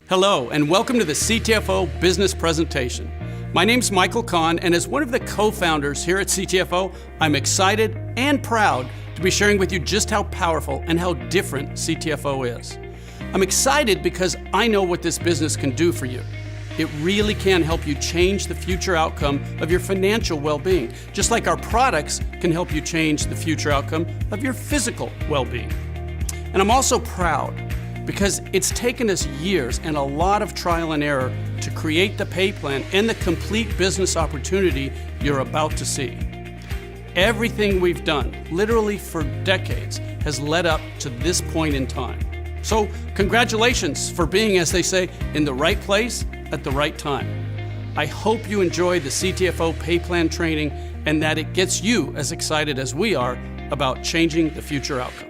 Hello, and welcome to the CTFO Business Presentation. My name's Michael Kahn, and as one of the co-founders here at CTFO, I'm excited and proud to be sharing with you just how powerful and how different CTFO is. I'm excited because I know what this business can do for you. It really can help you change the future outcome of your financial well-being, just like our products can help you change the future outcome of your physical well-being. And I'm also proud because it's taken us years and a lot of trial and error to create the pay plan and the complete business opportunity you're about to see. Everything we've done, literally for decades, has led up to this point in time. So congratulations for being, as they say, in the right place at the right time. I hope you enjoy the CTFO pay plan training and that it gets you as excited as we are about changing the future outcome.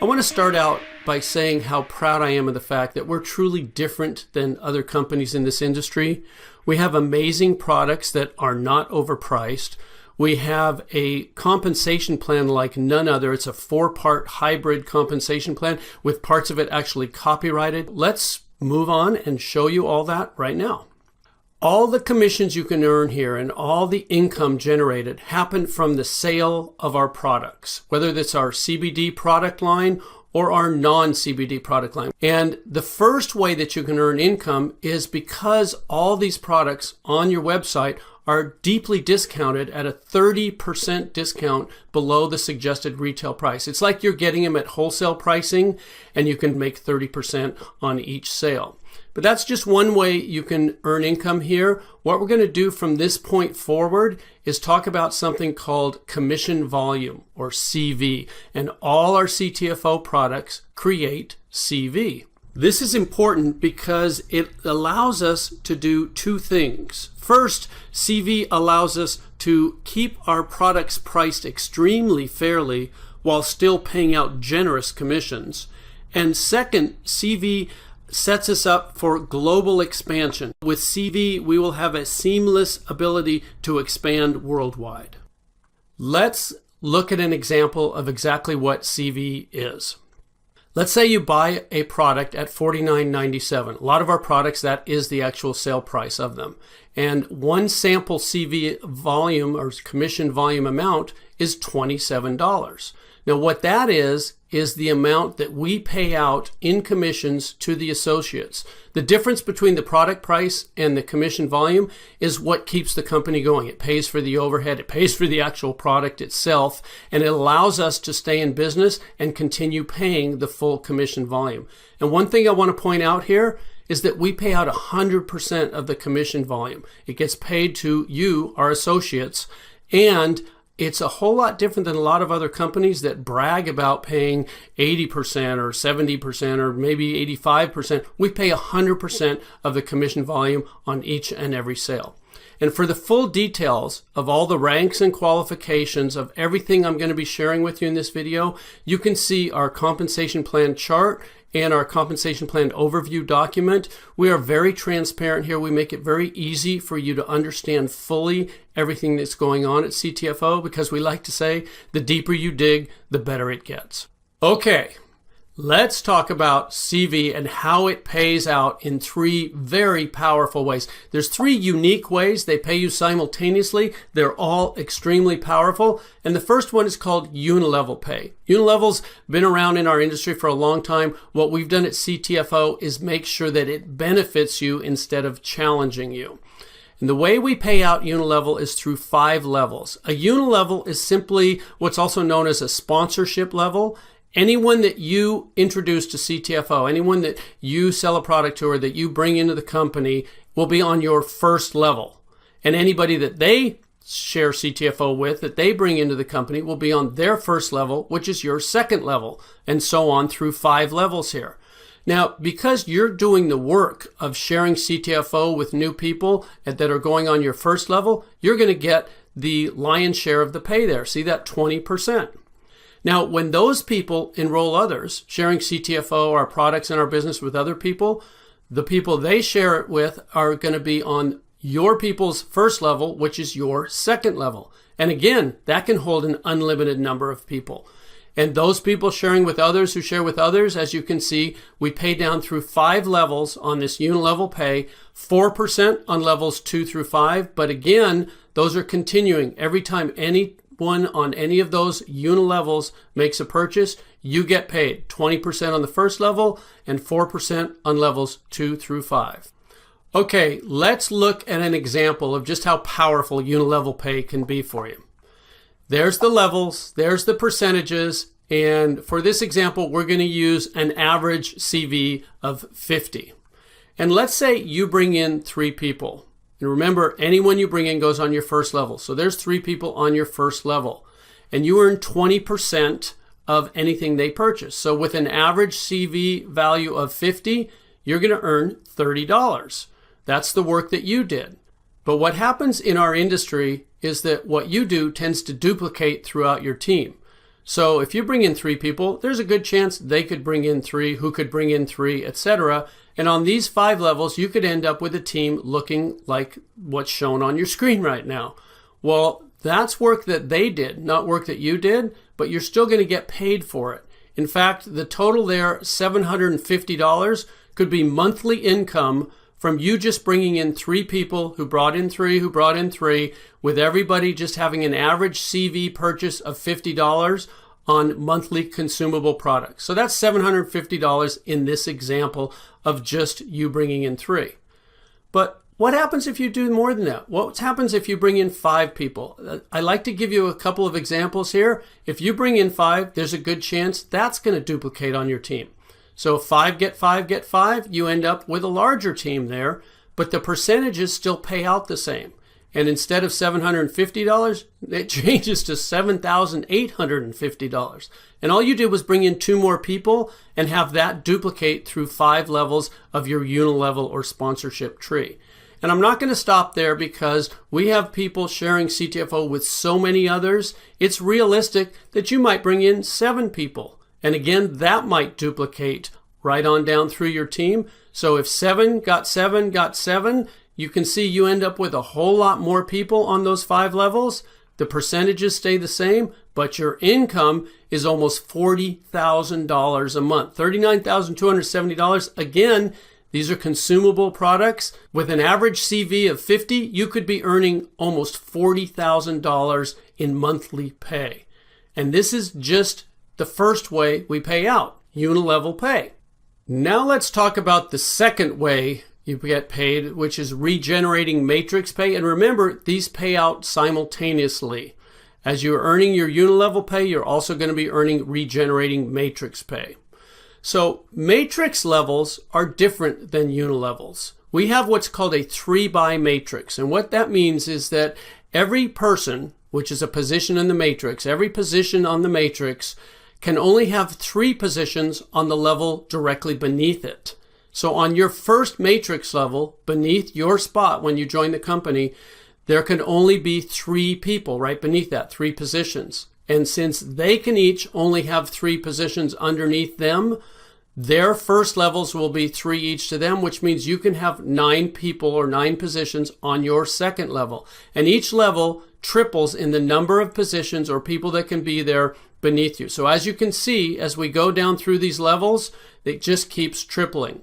I want to start out by saying how proud I am of the fact that we're truly different than other companies in this industry. We have amazing products that are not overpriced. We have a compensation plan like none other. It's a 4-part hybrid compensation plan with parts of it actually copyrighted. Let's move on and show you all that right now. All the commissions you can earn here and all the income generated happen from the sale of our products, whether that's our CBD product line or our non-CBD product line. And the first way that you can earn income is because all these products on your website are deeply discounted at a 30% discount below the suggested retail price. It's like you're getting them at wholesale pricing and you can make 30% on each sale. But that's just one way you can earn income here. What we're going to do from this point forward is talk about something called commission volume, or CV, and all our CTFO products create CV. This is important because it allows us to do two things. First, CV allows us to keep our products priced extremely fairly while still paying out generous commissions. And second, CV sets us up for global expansion. With CV, we will have a seamless ability to expand worldwide. Let's look at an example of exactly what CV is. Let's say you buy a product at $49.97. A lot of our products, that is the actual sale price of them. And one sample CV volume or commission volume amount is $27. Now what that is the amount that we pay out in commissions to the associates. The difference between the product price and the commission volume is what keeps the company going. It pays for the overhead, it pays for the actual product itself, and it allows us to stay in business and continue paying the full commission volume. And one thing I want to point out here is that we pay out 100% of the commission volume. It gets paid to you, our associates, and it's a whole lot different than a lot of other companies that brag about paying 80% or 70% or maybe 85%. We pay 100% of the commission volume on each and every sale. And for the full details of all the ranks and qualifications of everything I'm going to be sharing with you in this video, you can see our compensation plan chart and our compensation plan overview document. We are very transparent here. We make it very easy for you to understand fully everything that's going on at CTFO because we like to say the deeper you dig, the better it gets. Okay, let's talk about CV and how it pays out in 3 very powerful ways. There's 3 unique ways they pay you simultaneously. They're all extremely powerful. And the first one is called Unilevel Pay. Unilevel's been around in our industry for a long time. What we've done at CTFO is make sure that it benefits you instead of challenging you. And the way we pay out Unilevel is through 5 levels. A Unilevel is simply what's also known as a sponsorship level. Anyone that you introduce to CTFO, anyone that you sell a product to or that you bring into the company will be on your first level. And anybody that they share CTFO with, that they bring into the company, will be on their first level, which is your second level, and so on through 5 levels here. Now, because you're doing the work of sharing CTFO with new people that are going on your first level, you're going to get the lion's share of the pay there. See that 20%. Now, when those people enroll others, sharing CTFO, our products and our business with other people, the people they share it with are going to be on your people's first level, which is your second level. And again, that can hold an unlimited number of people. And those people sharing with others who share with others, as you can see, we pay down through 5 levels on this Unilevel Pay, 4% on levels 2 through 5. But again, those are continuing. Every time anyone on any of those Unilevels makes a purchase, you get paid 20% on the first level and 4% on levels 2 through 5. Okay, let's look at an example of just how powerful Unilevel Pay can be for you. There's the levels, there's the percentages, and for this example, we're going to use an average CV of 50. And let's say you bring in 3 people. And remember, anyone you bring in goes on your first level. So there's 3 people on your first level. And you earn 20% of anything they purchase. So with an average CV value of 50, you're going to earn $30. That's the work that you did. But what happens in our industry is that what you do tends to duplicate throughout your team. So if you bring in 3 people, there's a good chance they could bring in 3, who could bring in 3, etc. And on these 5 levels, you could end up with a team looking like what's shown on your screen right now. Well, that's work that they did, not work that you did, but you're still going to get paid for it. In fact, the total there, $750, could be monthly income from you just bringing in 3 people who brought in 3, who brought in 3, with everybody just having an average CV purchase of $50 on monthly consumable products. So that's $750 in this example of just you bringing in 3. But what happens if you do more than that? What happens if you bring in 5 people? I like to give you a couple of examples here. If you bring in 5, there's a good chance that's going to duplicate on your team. So 5 get 5 get 5, you end up with a larger team there, but the percentages still pay out the same. And instead of $750, it changes to $7,850. And all you did was bring in 2 more people and have that duplicate through 5 levels of your Unilevel or sponsorship tree. And I'm not going to stop there because we have people sharing CTFO with so many others. It's realistic that you might bring in 7 people. And again, that might duplicate right on down through your team. So if 7 got 7 got 7, you can see you end up with a whole lot more people on those 5 levels. The percentages stay the same, but your income is almost $40,000 a month, $39,270. Again, these are consumable products. With an average CV of 50, you could be earning almost $40,000 in monthly pay. And this is just the first way we pay out, Unilevel Pay. Now let's talk about the second way you get paid, which is regenerating matrix pay. And remember, these pay out simultaneously. As you're earning your Unilevel Pay, you're also going to be earning regenerating matrix pay. So matrix levels are different than Unilevels. We have what's called a 3-by matrix. And what that means is that every person, which is a position in the matrix, every position on the matrix can only have 3 positions on the level directly beneath it. So on your first matrix level, beneath your spot when you join the company, there can only be 3 people right beneath that, 3 positions. And since they can each only have 3 positions underneath them, their first levels will be 3 each to them, which means you can have 9 people or 9 positions on your second level. And each level triples in the number of positions or people that can be there beneath you. So as you can see, as we go down through these levels, it just keeps tripling.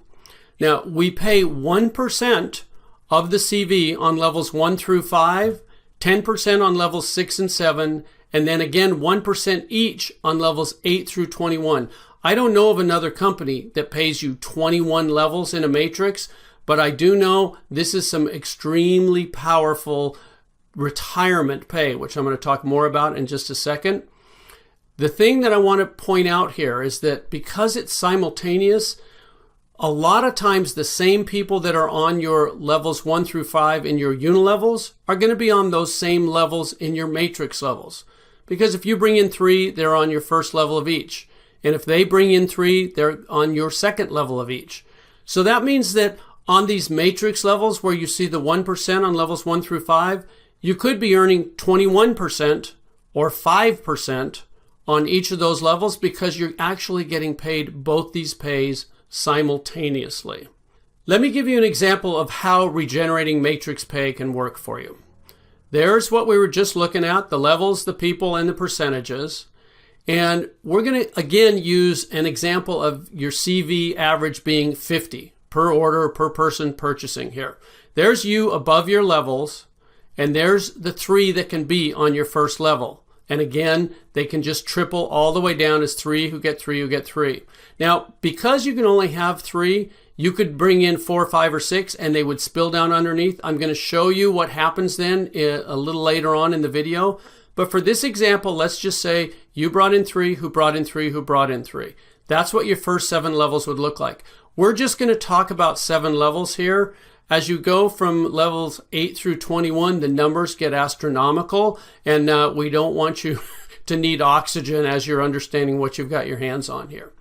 Now, we pay 1% of the CV on levels 1 through 5, 10% on levels 6 and 7, and then again 1% each on levels 8 through 21. I don't know of another company that pays you 21 levels in a matrix, but I do know this is some extremely powerful retirement pay, which I'm going to talk more about in just a second. The thing that I want to point out here is that because it's simultaneous, a lot of times the same people that are on your levels 1 through 5 in your Unilevels are going to be on those same levels in your matrix levels. Because if you bring in 3, they're on your first level of each. And if they bring in 3, they're on your second level of each. So that means that on these matrix levels where you see the 1% on levels 1 through 5, you could be earning 21% or 5% on each of those levels because you're actually getting paid both these pays simultaneously. Let me give you an example of how regenerating matrix pay can work for you. There's what we were just looking at, the levels, the people, and the percentages. And we're going to, again, use an example of your CV average being 50 per order, per person purchasing here. There's you above your levels, and there's the 3 that can be on your first level. And again, they can just triple all the way down as 3 who get 3 who get 3. Now, because you can only have 3, you could bring in 4, 5, or 6, and they would spill down underneath. I'm going to show you what happens then a little later on in the video. But for this example, let's just say you brought in 3, who brought in 3, who brought in 3. That's what your first 7 levels would look like. We're just going to talk about 7 levels here. As you go from levels 8 through 21, the numbers get astronomical, and we don't want you to need oxygen as you're understanding what you've got your hands on here.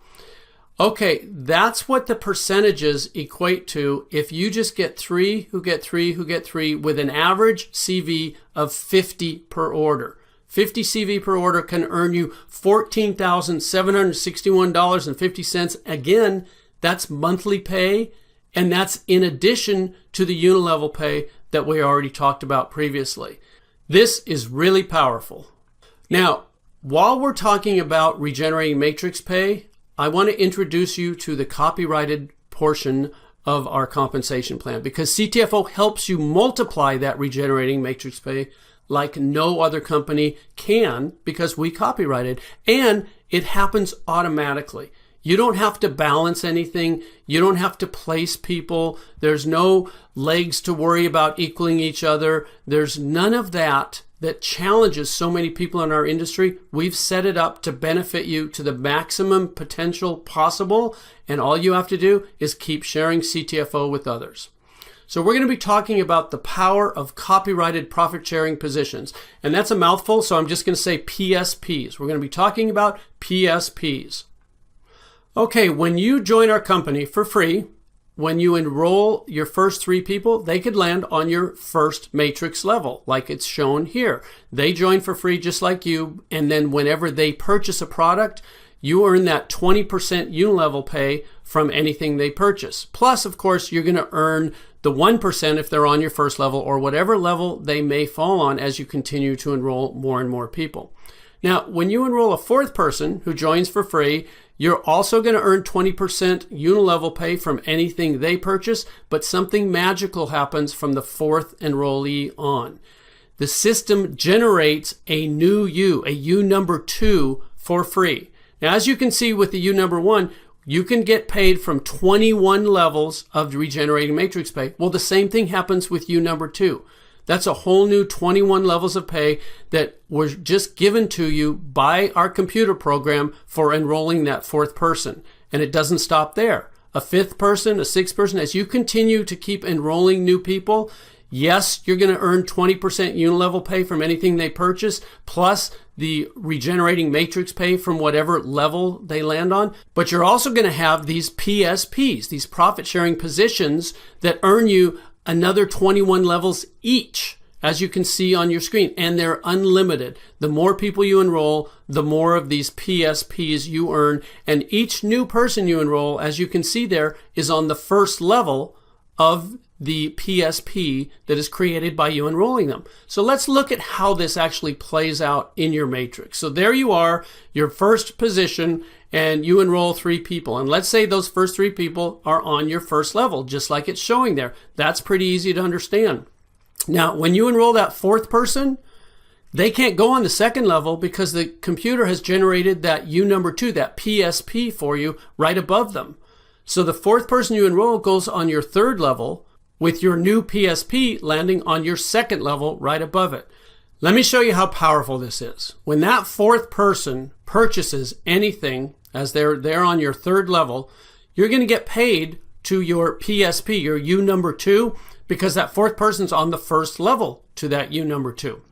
Okay, that's what the percentages equate to if you just get 3 who get 3 who get 3 with an average CV of 50 per order. 50 CV per order can earn you $14,761.50. Again, that's monthly pay, and that's in addition to the Unilevel Pay that we already talked about previously. This is really powerful. Now, while we're talking about regenerating matrix pay, I want to introduce you to the copyrighted portion of our compensation plan, because CTFO helps you multiply that regenerating matrix pay like no other company can, because we copyrighted, and it happens automatically. You don't have to balance anything. You don't have to place people. There's no legs to worry about equaling each other. There's none of that challenges so many people in our industry. We've set it up to benefit you to the maximum potential possible, and all you have to do is keep sharing CTFO with others. So we're going to be talking about the power of copyrighted profit-sharing positions. And that's a mouthful, so I'm just going to say PSPs. We're going to be talking about PSPs. Okay, when you join our company for free, when you enroll your first 3 people, they could land on your first matrix level, like it's shown here. They join for free just like you, and then whenever they purchase a product, you earn that 20% Unilevel Pay from anything they purchase. Plus, of course, you're going to earn the 1% if they're on your first level, or whatever level they may fall on as you continue to enroll more and more people. Now, when you enroll a 4th person who joins for free, you're also going to earn 20% Unilevel Pay from anything they purchase, but something magical happens from the 4th enrollee on. The system generates a new U, a U number 2 for free. Now, as you can see with the U number 1, you can get paid from 21 levels of regenerating matrix pay. Well, the same thing happens with U number 2. That's a whole new 21 levels of pay that were just given to you by our computer program for enrolling that 4th person. And it doesn't stop there. A 5th person, a 6th person, as you continue to keep enrolling new people, yes, you're going to earn 20% Unilevel Pay from anything they purchase, plus the regenerating matrix pay from whatever level they land on. But you're also going to have these PSPs, these profit sharing positions that earn you another 21 levels each, as you can see on your screen, and they're unlimited. The more people you enroll, the more of these PSPs you earn, and each new person you enroll, as you can see there, is on the first level of the PSP that is created by you enrolling them. So let's look at how this actually plays out in your matrix. So there you are, your first position, and you enroll 3 people. And let's say those first 3 people are on your first level, just like it's showing there. That's pretty easy to understand. Now, when you enroll that 4th person, they can't go on the 2nd level because the computer has generated that U number 2, that PSP for you right above them. So the 4th person you enroll goes on your 3rd level, with your new PSP landing on your 2nd level right above it. Let me show you how powerful this is. When that 4th person purchases anything, as they're there on your 3rd level, you're going to get paid to your PSP, your U number 2, because that 4th person's on the 1st level to that U number 2.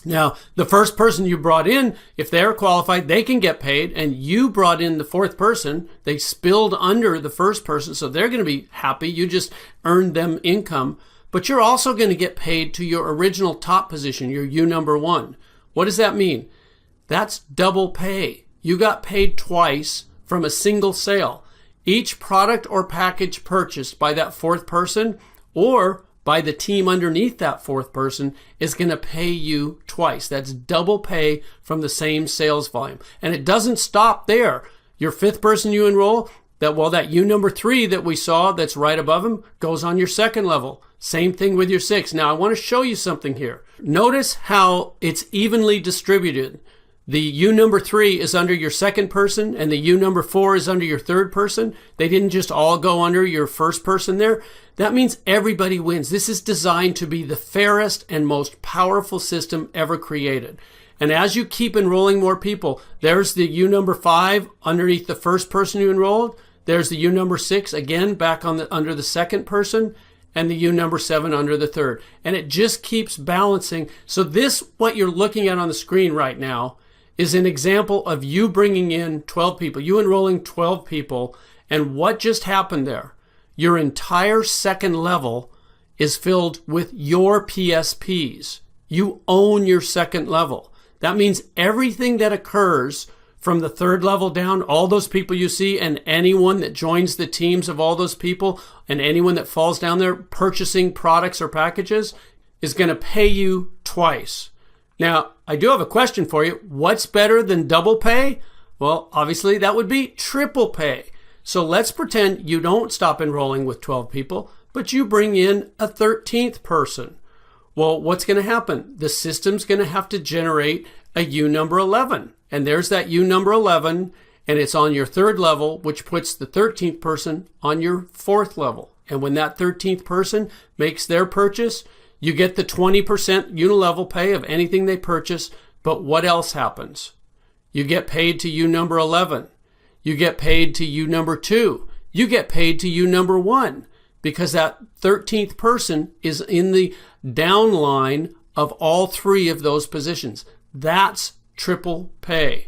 Now, the first person you brought in, if they're qualified, they can get paid, and you brought in the 4th person. They spilled under the 1st person, so they're going to be happy. You just earned them income. But you're also going to get paid to your original top position, your U number 1. What does that mean? That's double pay. You got paid twice from a single sale. Each product or package purchased by that 4th person or by the team underneath that fourth person is going to pay you twice. That's double pay from the same sales volume. And it doesn't stop there. Your fifth person you enroll, that U number 3 that we saw that's right above him goes on your second level. Same thing with your 6. Now I want to show you something here. Notice how it's evenly distributed. The U number 3 is under your second person and the U number 4 is under your third person. They didn't just all go under your first person there. That means everybody wins. This is designed to be the fairest and most powerful system ever created. And as you keep enrolling more people, there's the U number 5 underneath the first person you enrolled. There's the U number 6 again back under the second person, and the U number 7 under the third. And it just keeps balancing. So this, what you're looking at on the screen right now, is an example of you bringing in 12 people, you enrolling 12 people, and what just happened there? Your entire second level is filled with your PSPs. You own your second level. That means everything that occurs from the third level down, all those people you see, and anyone that joins the teams of all those people, and anyone that falls down there purchasing products or packages, is going to pay you twice. Now, I do have a question for you. What's better than double pay? Well, obviously that would be triple pay. So let's pretend you don't stop enrolling with 12 people, but you bring in a 13th person. Well, what's going to happen? The system's going to have to generate a U number 11. And there's that U number 11, and it's on your third level, which puts the 13th person on your fourth level. And when that 13th person makes their purchase, you get the 20% Unilevel Pay of anything they purchase. But what else happens? You get paid to U number 11. You get paid to U number 2. You get paid to U number 1, because that 13th person is in the downline of all 3 of those positions. That's triple pay.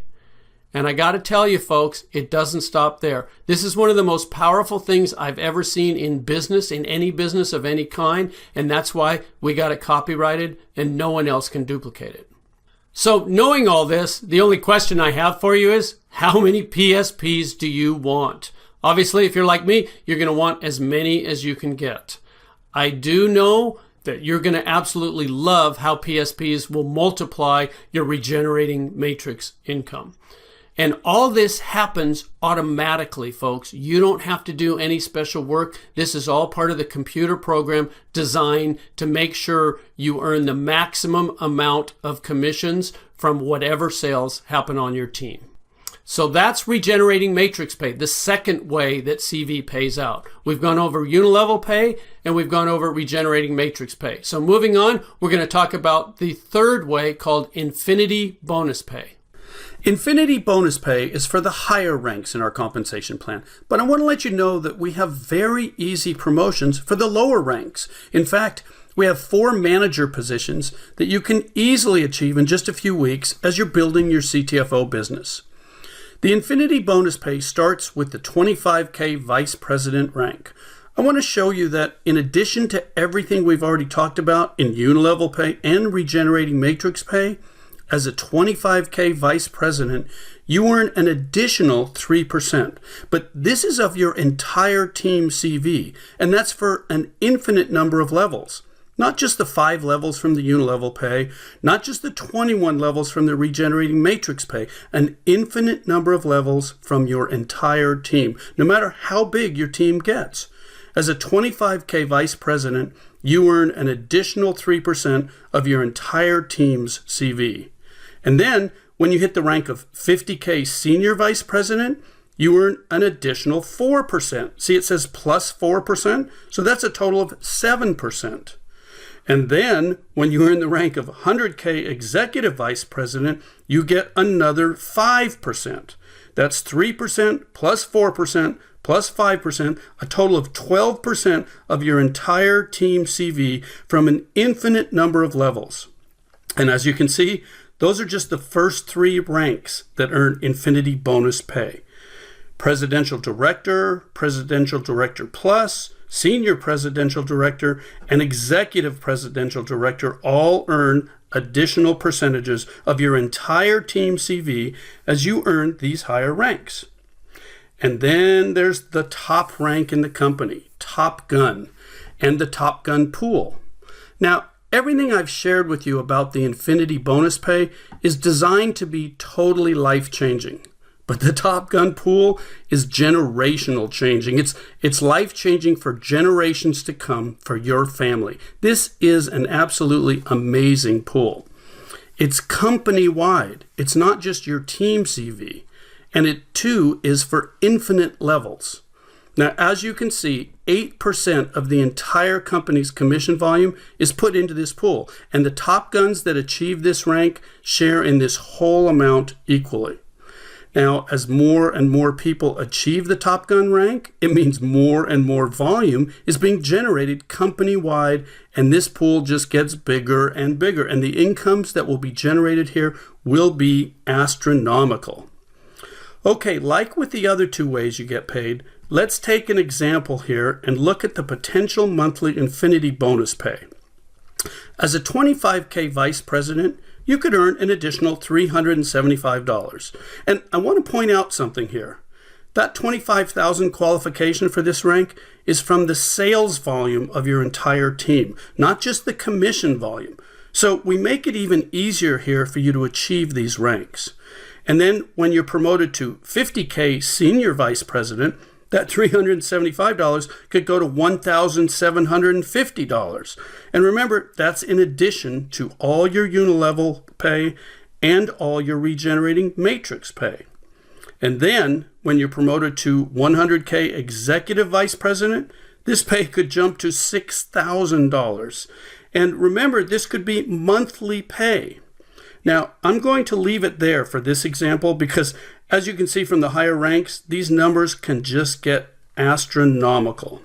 And I got to tell you, folks, it doesn't stop there. This is one of the most powerful things I've ever seen in business, in any business of any kind. And that's why we got it copyrighted and no one else can duplicate it. So knowing all this, the only question I have for you is, how many PSPs do you want? Obviously, if you're like me, you're going to want as many as you can get. I do know that you're going to absolutely love how PSPs will multiply your regenerating matrix income. And all this happens automatically, folks. You don't have to do any special work. This is all part of the computer program designed to make sure you earn the maximum amount of commissions from whatever sales happen on your team. So that's regenerating matrix pay, the second way that CV pays out. We've gone over Unilevel Pay and we've gone over regenerating matrix pay. So moving on, we're going to talk about the third way called infinity bonus pay. Infinity bonus pay is for the higher ranks in our compensation plan, but I want to let you know that we have very easy promotions for the lower ranks. In fact, we have 4 manager positions that you can easily achieve in just a few weeks as you're building your CTFO business. The Infinity bonus pay starts with the 25K vice president rank. I want to show you that in addition to everything we've already talked about in Unilevel Pay and regenerating matrix pay, as a 25K vice president, you earn an additional 3%. But this is of your entire team CV, and that's for an infinite number of levels. Not just the 5 levels from the Unilevel Pay, not just the 21 levels from the regenerating matrix pay, an infinite number of levels from your entire team, no matter how big your team gets. As a 25K vice president, you earn an additional 3% of your entire team's CV. And then when you hit the rank of 50K senior vice president, you earn an additional 4%. See, it says plus 4%, so that's a total of 7%. And then when you earn the rank of 100K executive vice president, you get another 5%. That's 3% plus 4% plus 5%, a total of 12% of your entire team CV from an infinite number of levels. And as you can see, those are just the first 3 ranks that earn infinity bonus pay. Presidential Director, Presidential Director Plus, Senior Presidential Director, and Executive Presidential Director all earn additional percentages of your entire team CV as you earn these higher ranks. And then there's the top rank in the company, Top Gun. and the Top Gun pool. Now, everything I've shared with you about the Infinity Bonus Pay is designed to be totally life-changing. But the Top Gun pool is generational changing. It's life-changing for generations to come for your family. This is an absolutely amazing pool. It's company-wide. It's not just your team CV. And it too is for infinite levels. Now, as you can see, 8% of the entire company's commission volume is put into this pool. And the top guns that achieve this rank share in this whole amount equally. Now, as more and more people achieve the Top Gun rank, it means more and more volume is being generated company-wide, and this pool just gets bigger and bigger, and the incomes that will be generated here will be astronomical. Okay, like with the other two ways you get paid, let's take an example here and look at the potential monthly Infinity Bonus Pay. As a $25K vice president, you could earn an additional $375. And I want to point out something here. That $25,000 qualification for this rank is from the sales volume of your entire team, not just the commission volume. So we make it even easier here for you to achieve these ranks. And then when you're promoted to $50K senior vice president, that $375 could go to $1,750. And remember, that's in addition to all your Unilevel pay and all your regenerating matrix pay. And then when you're promoted to 100K executive vice president, this pay could jump to $6,000. And remember, this could be monthly pay. Now, I'm going to leave it there for this example because, as you can see from the higher ranks, these numbers can just get astronomical.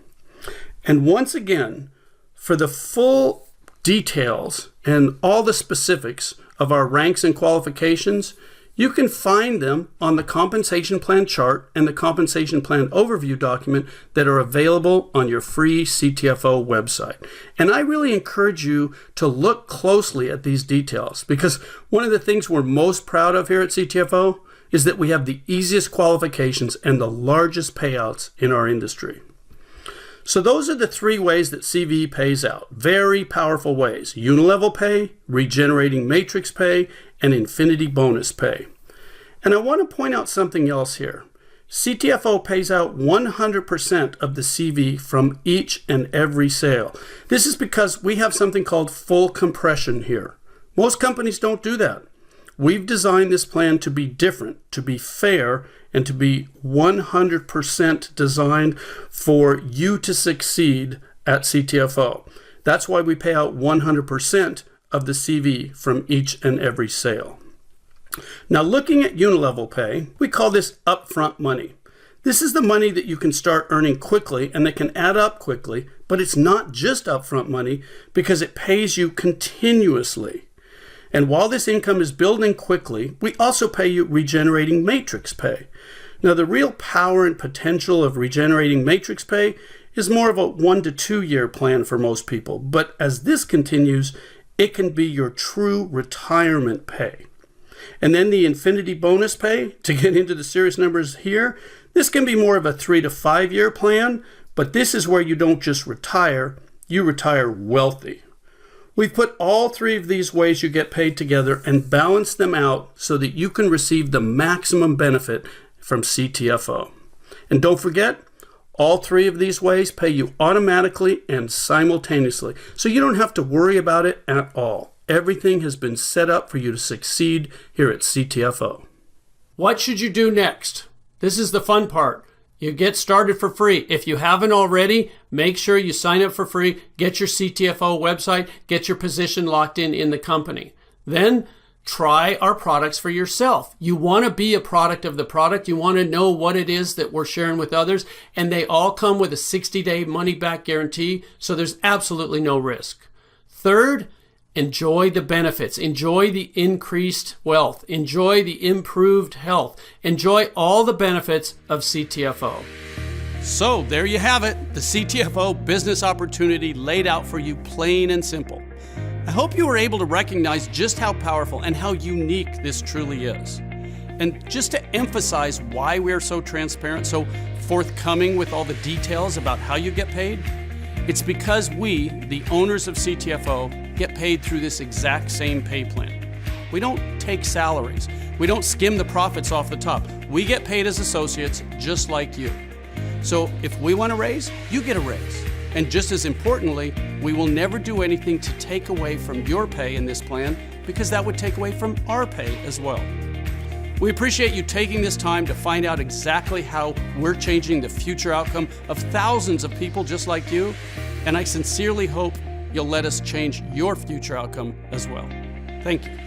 And once again, for the full details and all the specifics of our ranks and qualifications, you can find them on the compensation plan chart and the compensation plan overview document that are available on your free CTFO website. And I really encourage you to look closely at these details because one of the things we're most proud of here at CTFO is that we have the easiest qualifications and the largest payouts in our industry. So those are the three ways that CVE pays out. Very powerful ways. Unilevel Pay, Regenerating Matrix Pay, and Infinity Bonus Pay. And I want to point out something else here. CTFO pays out 100% of the CV from each and every sale. This is because we have something called full compression here. Most companies don't do that. We've designed this plan to be different, to be fair, and to be 100% designed for you to succeed at CTFO. That's why we pay out 100% of the CV from each and every sale. Now, looking at Unilevel Pay, we call this upfront money. This is the money that you can start earning quickly and that can add up quickly, but it's not just upfront money because it pays you continuously. And while this income is building quickly, we also pay you regenerating matrix pay. Now, the real power and potential of regenerating matrix pay is more of a 1 to 2 year plan for most people. But as this continues, it can be your true retirement pay. And then the Infinity Bonus Pay, to get into the serious numbers here, this can be more of a 3 to 5 year plan, but this is where you don't just retire, you retire wealthy. We've put all three of these ways you get paid together and balanced them out so that you can receive the maximum benefit from CTFO. And don't forget, all three of these ways pay you automatically and simultaneously, so you don't have to worry about it at all. Everything has been set up for you to succeed here at CTFO. What should you do next? This is the fun part. You get started for free. If you haven't already, make sure you sign up for free, get your CTFO website, get your position locked in the company. Then try our products for yourself. You want to be a product of the product. You want to know what it is that we're sharing with others. And they all come with a 60-day money-back guarantee, so there's absolutely no risk. Third, enjoy the benefits. Enjoy the increased wealth. Enjoy the improved health. Enjoy all the benefits of CTFO. So there you have it, the CTFO business opportunity laid out for you plain and simple. I hope you were able to recognize just how powerful and how unique this truly is. And just to emphasize why we're so transparent, so forthcoming with all the details about how you get paid, It's because we, the owners of CTFO, get paid through this exact same pay plan. We don't take salaries. We don't skim the profits off the top. We get paid as associates just like you. So if we want a raise, you get a raise. And just as importantly, we will never do anything to take away from your pay in this plan, because that would take away from our pay as well. We appreciate you taking this time to find out exactly how we're changing the future outcome of thousands of people just like you, and I sincerely hope you'll let us change your future outcome as well. Thank you.